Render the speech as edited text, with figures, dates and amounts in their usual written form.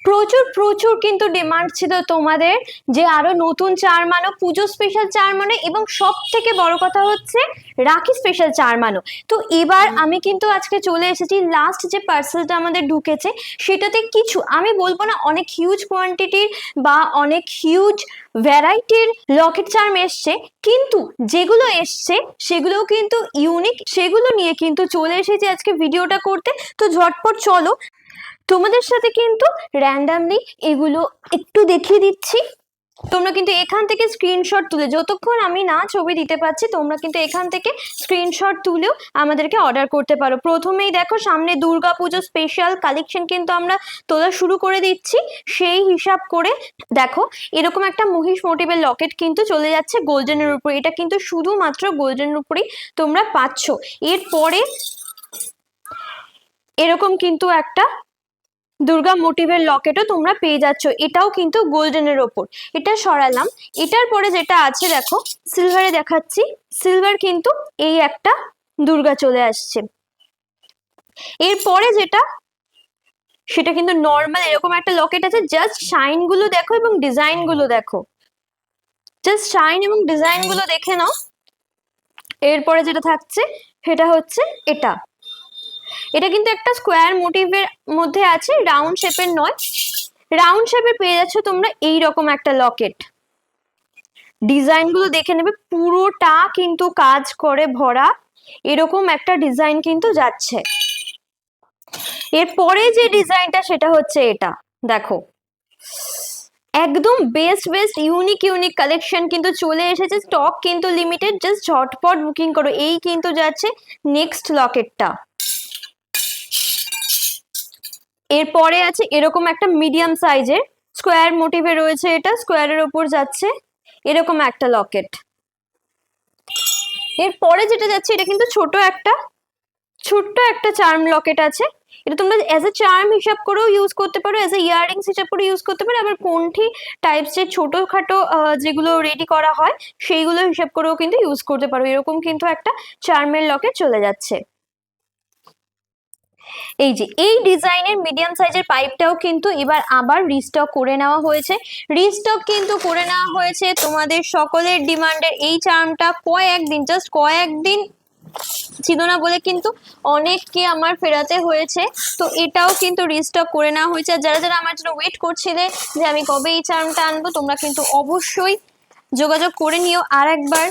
প্রচুর প্রচুর কিন্তু ডিমান্ড ছিল তোমাদের যে আরো নতুন চার মানো, পুজো স্পেশাল চার মানো, এবং সব থেকে বড় কথা হচ্ছে রাখি স্পেশাল চার মানো। তো এবার আমি কিন্তু আজকে চলে এসেছি, লাস্ট যে পার্সেলটা আমাদের ঢুকেছে সেটাতে কিছু, আমি বলবো না অনেক হিউজ কোয়ান্টিটির বা অনেক হিউজ ভ্যারাইটির লকেট চার্ম এসছে, কিন্তু যেগুলো এসছে সেগুলোও কিন্তু ইউনিক, সেগুলো নিয়ে কিন্তু চলে এসেছি আজকে ভিডিওটা করতে। তো ঝটপট চলো তোমাদের সাথে কিন্তু র্যান্ডামলি এগুলো একটু দেখিয়ে দিচ্ছি। তোমরা কিন্তু এখান থেকে স্ক্রিনশট তুলে, যতক্ষণ আমি না ছবি দিতে পারছি তোমরা কিন্তু এখান থেকে স্ক্রিনশট তুলেও আমাদেরকে অর্ডার করতে পারো। প্রথমেই দেখো সামনে দুর্গাপুজো স্পেশাল কালেকশন কিন্তু আমরা তোলা শুরু করে দিচ্ছি। সেই হিসাব করে দেখো এরকম একটা মহিষ মোটিভের লকেট কিন্তু চলে যাচ্ছে গোল্ডেনের উপরে, এটা কিন্তু শুধুমাত্র গোল্ডেনের উপরেই তোমরা পাচ্ছ। এরপরে এরকম কিন্তু একটা দুর্গা মোটিভের লকেটও তোমরা পেয়ে যাচ্ছ, এটাও কিন্তু গোল্ডেনের ওপর। এটা সরালাম। এটার পরে যেটা আছে দেখো সিলভারে দেখাচ্ছি, সিলভার কিন্তু এই একটা দুর্গা চলে আসছে। এরপরে যেটা সেটা কিন্তু নর্মাল এরকম একটা লকেট আছে, জাস্ট শাইন গুলো দেখো এবং ডিজাইন গুলো দেখো, জাস্ট শাইন এবং ডিজাইন গুলো দেখে নাও। এরপরে যেটা থাকছে সেটা হচ্ছে এটা, এটা কিন্তু একটা স্কোয়ার মোটিভের মধ্যে আছে, রাউন্ড শেপের নয়। রাউন্ড শেপে পেয়ে যাচ্ছ তোমরা এই রকম একটা লকেট। ডিজাইন গুলো দেখে নেবে, পুরোটা কিন্তু কাজ করে ভরা এরকম একটা ডিজাইন কিন্তু যাচ্ছে। এরপরে যে ডিজাইনটা সেটা হচ্ছে এটা দেখো, একদম best best unique unique collection কিন্তু চলে এসেছে, স্টক কিন্তু লিমিটেড, জাস্ট ঝটপট বুকিং করো। এই কিন্তু যাচ্ছে নেক্সট লকেটটা। এরপরে আছে এরকম একটা মিডিয়াম সাইজের স্কোয়ার মোটিভে রয়েছে, এটা স্কোয়ারের ওপর যাচ্ছে এরকম একটা লকেট। এরপরে যেটা যাচ্ছে এটা কিন্তু ছোট্ট একটা চার্ম লকেট আছে, এটা তোমরা অ্যাজ এ চার্ম হিসাব করেও ইউজ করতে পারো, অ্যাজ এ ইয়াররিংস হিসাব করে ইউজ করতে পারো, আবার কোনটি টাইপস এর ছোটখাটো যেগুলো রেডি করা হয় সেইগুলো হিসাব করেও কিন্তু ইউজ করতে পারো। এরকম কিন্তু একটা চার্মের লকেট চলে যাচ্ছে। এই যে এই ডিজাইনের মিডিয়াম সাইজের পাইপটাও কিন্তু এবার আবার রিস্টক করে নেওয়া হয়েছে। রিস্টক কিন্তু করে নেওয়া হয়েছে তোমাদের সকলের ডিমান্ডের এই চার্মটা কয়েকদিন, জাস্ট কয়েকদিন ছিল না বলে কিন্তু অনেককে আমার ফেরাতে হয়েছে। তো এটাও কিন্তু রিস্টক করে নেওয়া হয়েছে। আর যারা যারা আমার জন্য ওয়েট করছিলে যে আমি কবে এই চার্মটা আনবো, তোমরা কিন্তু অবশ্যই যোগাযোগ করে নিও। আর একবার